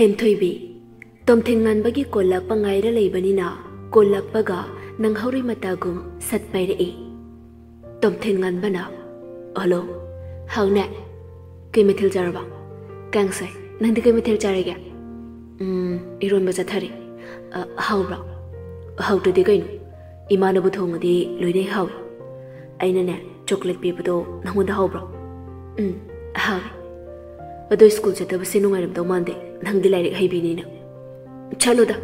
Henthoibi Tomthinganbagi kolakpa ngaira leibanina kolakpaga nanghauri matagum satpairei Tomthinganbana Hello Haune Kimithil jaraba Kangsai Nandi Kimithil jarega Ironba jathari Haubra Hautadi gainu Imanabu thongadi loine hawi Aina ne chocolate pibado nangonda haubra Hawi Ado school jatabase nungairamdaw mande nangdi lairik haibinina Chaloda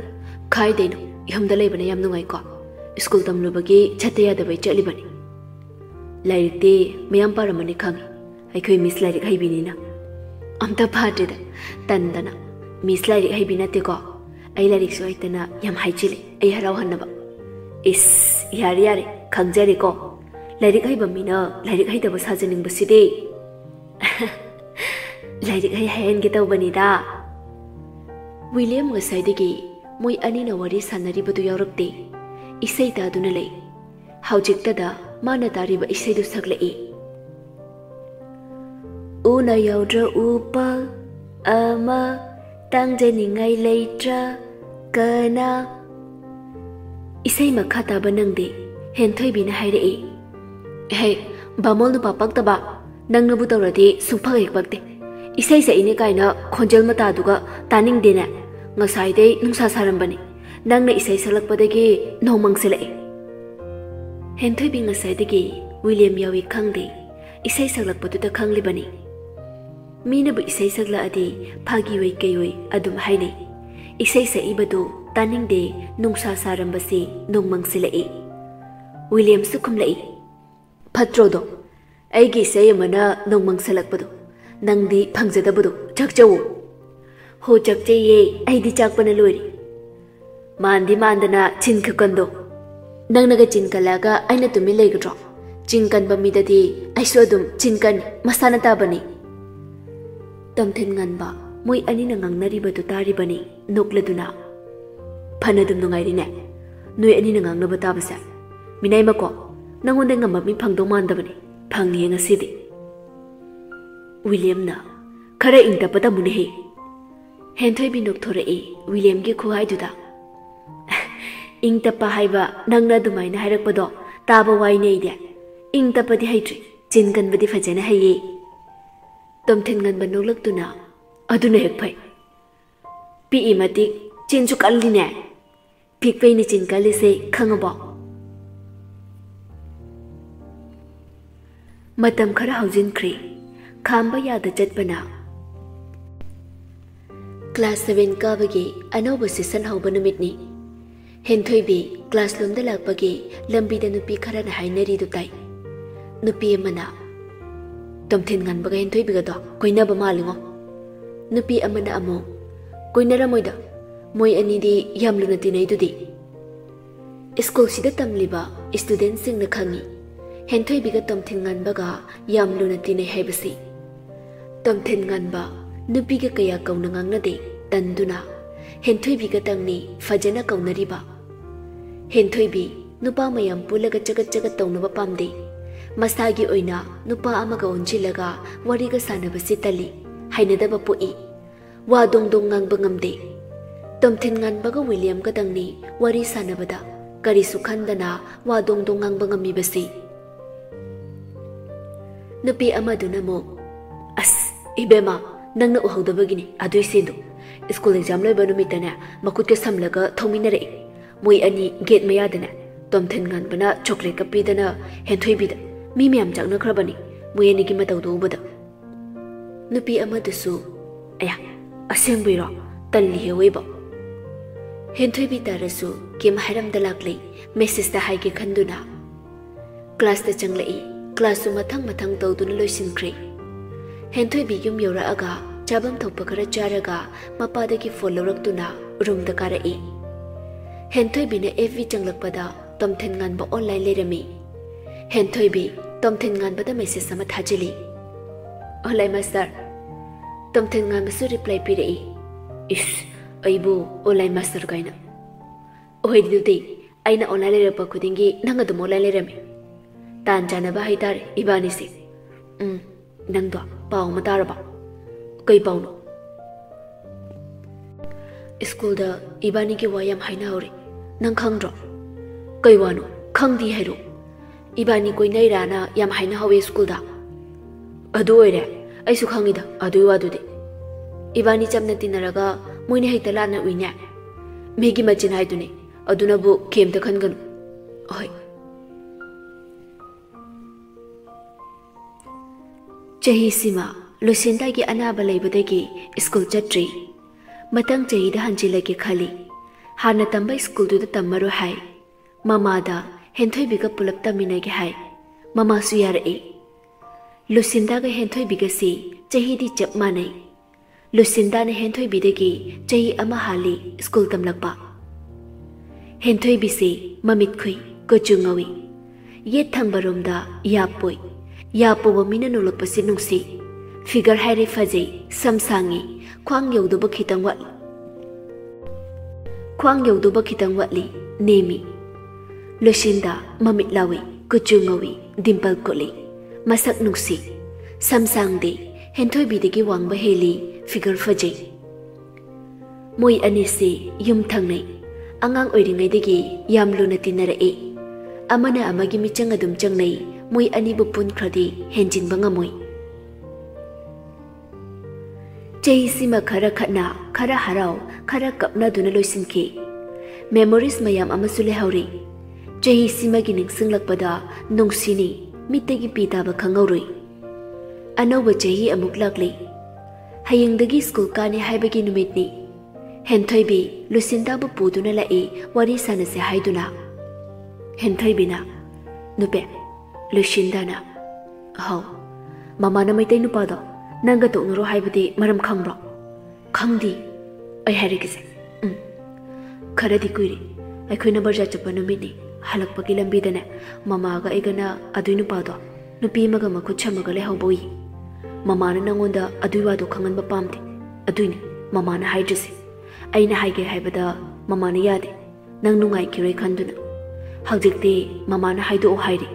khai deino yamda laibana yam nungai ko school tamlubagi chatte yadabai chalibani Lairikte mayam paramani khangi aikhoi miss lairik haibinina amta phatida tandana miss lairik haibinate ko ai lairik so aitana yam haichili ai harau hanaba is yari yari khangjari ko lairik haibamina lairik haidaba sajaning baside Lairik hayan kita ubanida William ngasaidagi moi anina wari sanaribadu yaurakte isai ta aduna lei haujiktada mana tariba isai du saklai Una yaudra upa ama tangjaningai leitra kana Isai makhata banangde henthoibina hairei Hey bamol nu papaktaba nangna bu tawradi sungphag ekbakte Isai sa ini kaina khonjal mata duga taning dena ngasai dei nungsa sarambani nangna isai salakpadagi nomangselai Henthoibi ngasai dagi William yawi khangde isai salakpadu ta khanglibani Mina bu isai sagla adi phagi wei kayoi adum hainai isai sa ibadu taning de nungsa sarambasi nomangselai William sukhumlai Patrodo aigi isai amana nomangselakpadu Nangdi phangjadabudu chakchawu ho chakchaye aidi chakpana lori mandi mandana chinkakando nangnaga chinkalaga aina tumi legadro chinkan bamidadi aiso adum chinkan masana tabani Tomthin nganba moi anina ngangnaribadu taribani nokladuna phanadum nungairine noi anina ngangnaba tabasa minai mako nangonda ngamba mi phangdo mandabani phangye ngasidi William na khara ingtapata munehe Henthoibi nokthorei William ge khuhai duda ingtapa haiba nangna dumaina hairakpado taba waine ide ingtapadi haitri chinganbadi fajana haye Tomthin nganba nolaktuna aduna hekphai pi imati chinchu kalline phikpeini chinkalise khangabo matam khara haujinkri Khanba yada chatpana Class 7 kabagi anoba season hauba numitni Henthoibi class lomda lakpagi lambida nupi khara na hainari du tai nupi amana Tomthin nganba ga Henthoibi ga do koinaba malingo nupi amana amo koinara moida moi ani di yamluna tinai dudi School sida tamliba student sing na khangi Henthoibi ga Tomthin nganba ga yamluna tinai haibasi Tomthin nganba nupiga kaya kauna ngangnade tanduna Henthoibi ga tangni fajana kaunariba Henthoibi nupa mayam pulaga chagat chagat taunaba pamde masagi oina nupa amaga onchilaga wariga sanabasi tali hainadaba poi wa dongdong ngangba ngamde Tomthin nganba ga William ga tangni wari sanabada kari sukhandana wa dongdong ngangba ngamibasi nupi amaduna mo As Ibema nangna uhawdabagini adui sindu school exam loiba numitana makut ka samlaga thominare moi ani gate mayadana Tomthin nganbana chocolate kapidana Henthoibi da mi miyam chakna khrabani moi ani gi matau do ubada nupi amadasu aya asengbuiro talli heweba Henthoibi tarasu kim hairam dalaklei message ta haige khanduna class ta changlai class su mathang mathang tawduna loisinkre Henthoibi yum yoraaga chabam thokpa khara charaga mapadagi follow-up-tuna room da karai Henthoibi na FV changlakpada Tomthin nganba online lerami Henthoibi Tomthin nganba da message sama thajili Online master Tomthin nganba su reply pirei Is aibu online master kaina Oidilti aina online lerapa khudingi nanga dum online lerami tan janaba haitare ibani se nangdo pau mataraba kai pauno स्कूलदा इबानी के वायाम हाइना हौरे नंग खंगद्रो कई वानो खंगदी harrow इबानी कोई नई राना याम हाइना हौवे स्कूलदा अदु ओइरे ऐसु खंगिदा अदु वादुदे इबानी चमना तिनरगा मोइने हेक्ता लाना उइने मेगी मचिन हाइदुने अदुनबु केमता खनगनु होय चही सीमा लुसिंदा की अनाबा लेबदगी स्कूल चट्री मतंग चहीदा हंजिलगे खली हाना तंबा स्कूल दुदा तम्मरो हाय ममादा हेंथोइबिगा पुलप तमिनगे हाय ममासु यारए लुसिंदागा हेंथोइबिगसी चहीदी चप मानै लुसिंदाने हेंथोइबिदगी चही अमा हाली स्कूल तमलकपा हेंथोइबिसे ममित खुई कुचुंगवी ये थंबरोमदा यापोई यापोबा मीना नुलकपसे नुंसी फिगर हाइरे फजे समसांगी ख्वांग यौदुबा खितंग वाटली नेमी लुसिंदा ममित लावी कुचुंगवी डिंपल कोली मसक नुंसी समसांगदे हेंथोइबिदगी वांगबा हेली फिगर फजे मोई अनिसे युम थंगनै अंगांग ओइरिङैदगी याम लुना तिनरए अमना अमगी मिचंग अदुम चंगनै मोई अनिबु पुनख्रदि हेंजिनबा ngамoi चहीसीमा खरा खतना खरा हराव खरा कपना दुना लोइसिनखि मेमोरीज मयाम अमसु लेहौरि चहीसीमागी निंगसिंगलकपदा नुंगसिनी मित्तगी पीताबा खंगौरुई अनौबा चही अमुक लागले हयेंगदगी स्कूल काने हाइबगी नुमितनी हेंथोइबी लुसिंदाबु पुदुना लाए वारी सानसे हाइदुना हेंथोइबिना नुपे लुसिंदाना हाउ ममाना मैतै नुपादो नंगा तोनरो हाइबदि मरम खंब्रो खंदी ऐ हारिगिसे खरदि कुइरि अखोइना बरजा चप्पा नुमितनी हलकपगी लंबीदने ममागा एगना अदुइ नुपादो नुपी मगा मखुत छमगा लेहौबोई ममाना नंगोंदा अदुइ वादो खंगनबा पामदे अदुइनि ममाना हाइद्रसे अइना हाइगे हाइबदा ममाना यादे नंग नुंगाइखिरोइ खंदुना हौजिक्ति ममाना हाइदो हाइरि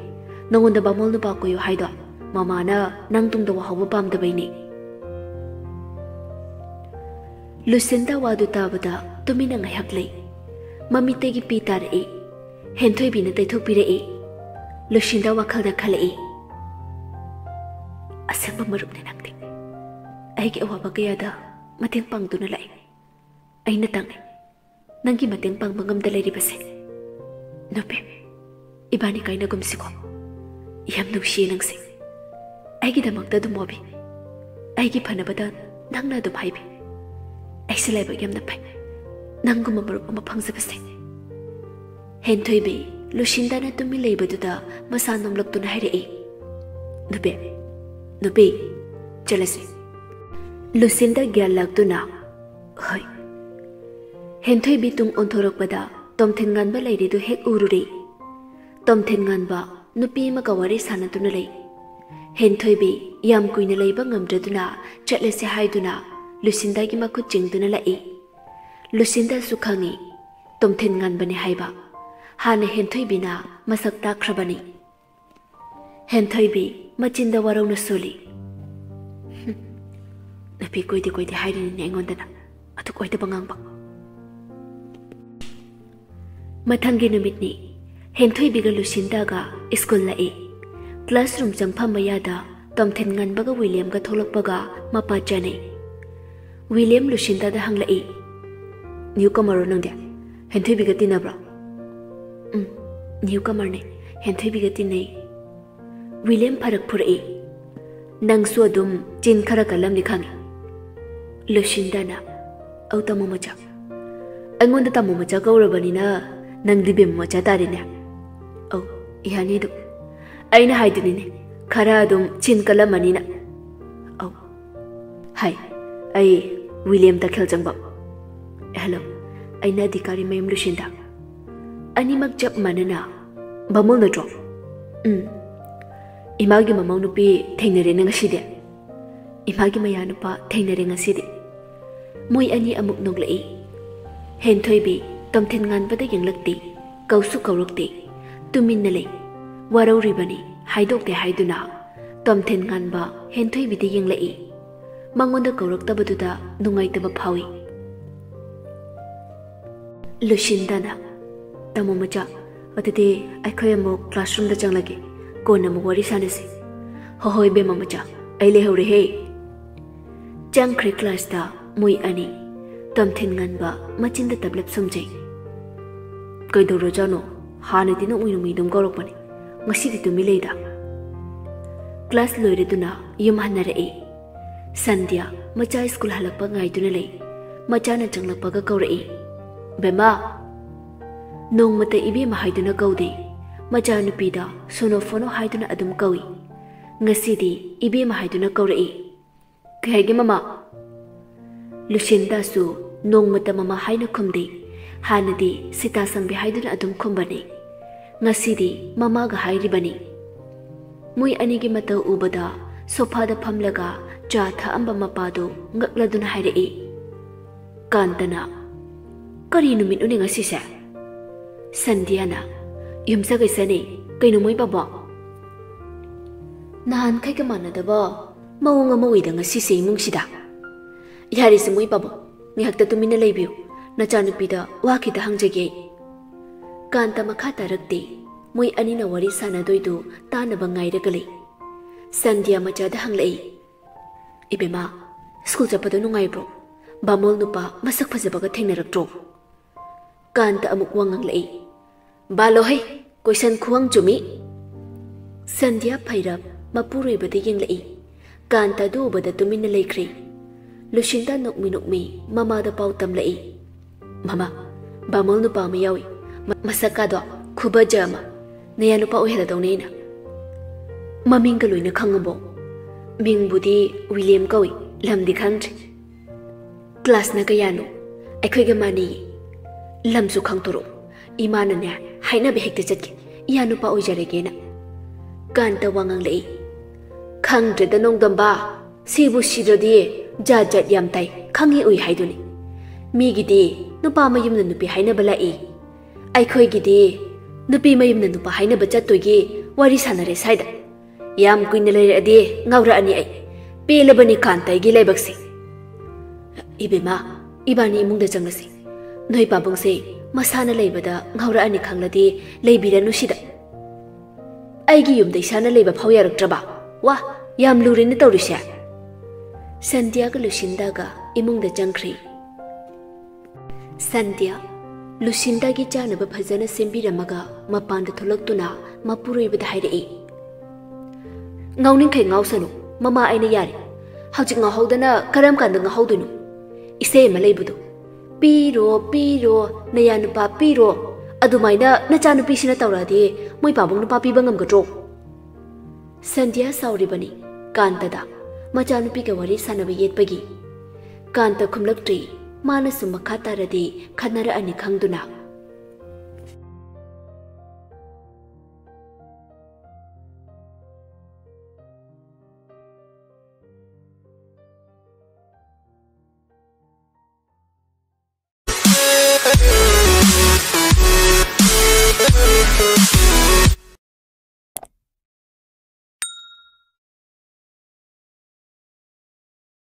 नंगोंदा बामोल नुपा कोयो हाइदो ममाना नंग तुंगदा वहाबा पामदबैनि लुसिंदा वादु ताबदा तुमिना ngaihaklei ममितेगी पी तारए हेंथोइबिना तैथोपिरए लुसिंदा वाखलदा खलए असंबा मरुपने नंगदे अइगे अवाबा कयादा मतेंग पांगदुना लाए अइना तंगे नंगी मतेंग पांगबा ngamda लेरिबसे नुपे इबानी काइना गुमसिको याम नुक्सिए नंगसे अइगे दमकदा दुमोबी अइगे फनबदा नंगना दुम हाइबी ऐसे लाइबा यामना फै नंगुम मरुप अमा फंगजबसे हेंथोइबी लुसिंदाना तुमि लेबदुदा मसा नमलक्तुना हाइरए नुपे नुपे चलसे लुसिंदा ग्यान लागतुना हय हेंथोइबी तुम ओंथोरकपदा तोमथेनगानबा लेरिदु हेक उरुरे तोमथेनगानबा नुपी मका वारी सानतुना ले हेंथोइबी याम कुइना लेबा ngamdraduna चटलेसे हाइदुना लुसिंदा की मखुत चिंगदुना लाए लुसिंदा सुखांगी तोमथेनगानबने हाइबा हाने हेंथोइबिना मसक ताख्रबनी हेंथोइबी मचिंदा वरौना सोली नुपी कोइदे हाइरिनि एंगोंदना अतु कोइदबा ngamबा मथंगी नुमितनी हेंथोइबिगा लुसिंदागा स्कूल लाए क्लासरूम चंगफम मयादा तोमथेनगानबगा विलियमगा थोलकपगा मपा जाने विलियम लुसिंदादा हंगलाए न्यूकमरो नंदे हेंथोइबिगा तिनब्रा न्यूकमरने हेंथोइबिगा तिनै विलियम फरक फुरए नंगसु अदुम चिन खरा कलम लिखांगे लुसिंदाना औ तमो मचा अइंगोंदा तमो मचा गौरबनिना नंगदि बेम मचा तारिने औ इहानी दु अइना हाइदुनिने खरा अदुम चिन कलमनिना औ हाय अइ विलियम तखेलचंगबम हेलो अइना अधिकारी मयम लुसिंदा अनिमक जब मनना बमुल नट्रो इमागी ममाव नुपी थेंगनरे ngaside इमागी मया नुपा थेंगनरे ngaside मोई अनि अमुक नोगलई हेंथोइबी तोमथेनगानबदा यंगलक्ति कौसु कौरक्ति तुमिन्ना ले वारौरिबनी हाइदोक्ते हाइदुना तोमथेनगानबा हेंथोइबिदे यंगलई मंगोंदा कौरक्तबदुदा नुंगाइतबा फावी Lucinda Tamo macha adidi aikhoy amuk classroom da changlage kona mu wari sanasi hohoi be mamacha aile hore he changkhri class da mui ani tamthin nganba machinda tablep somjai kaidoro jano hana dinu uinumi dum gorokpani ngasi di tumi leida class loire duna yum hanare e Sandhya macha school halakpa ngai duna lei macha na changlakpa ga kaure e bema nong mata ibe ma haiduna kaudi macha nupida sonofono haiduna adum kawi ngasi di ibe ma haiduna kaure e khaige mama Lucinda su nong mata mama haina khumde hanadi sita sambi haiduna adum khumbani ngasi di mama ga hairi bani mui ani gi mata ubada sofa da phamlaga cha tha amba mapado ngakladuna haire e kantana kari numit uni ngasi sa Sandhya yumsa gaisane kainu moi baba nahan kai ka manadaba mawung ama wida ngasi se imung sida yari se moi baba ni hakta tumina leibiu na chanupida wakita hangjage kanta makha tarakte moi ani na wari sana doidu tana bangai ragalei Sandhya macha da hanglei ibema school japado nungai bro bamol nupa masak phajabaga thengnaraktro kanta amuk wanganglei balo hai question khuang chumi Sandhya phairap mapuroi bade yenglei kanta do bada tumina leikri Lucinda nokmi mama da pau tamlei mama bamol nu pa mayawi masaka do khuba jama neya nu pa ohela dawneina maming ka loina khangabo ming budi William kawi lamdi khangri class na kayano aikhoi ga mani lamsu khangtoro imana ne haina be hekta chatki ya nu pa ojarege na kanta wangang lei khangre da nongdamba sibu sidrodi jajat yam tai khangi ui haiduni mi gidi nupa mayum na nupi haina bala e aikhoi gidi nupi mayum na nupa haina bacha togi wari sanare saida yam kuina lere ade ngawra ani ai pelabani kantai gi lebaksi ibema ibani imungda changasi noi babungse masana leibada ngawra ani khangladi leibiranu sida aigi yumda isana leiba phau yaraktraba wa yam lurin tawrisha Sandhya ga Lucinda ga imungda changkhri Sandhya Lucinda gi chanaba phajana sembiramaga mapanda tholaktuna mapuroibada hairei ngawning khai ngawsanu mama aina yari hawjik ngawhodana karam kanda ngawhodunu ise ma leibudu piro nayanupa piro adumaina nachanupi sina tawradi moi pabung nupa piba ngamgadro Sandhya sauribani kantada machanupi ga wari sanaba yetpagi kanta khumlaktri mana sumakha taradi khanara ani khangduna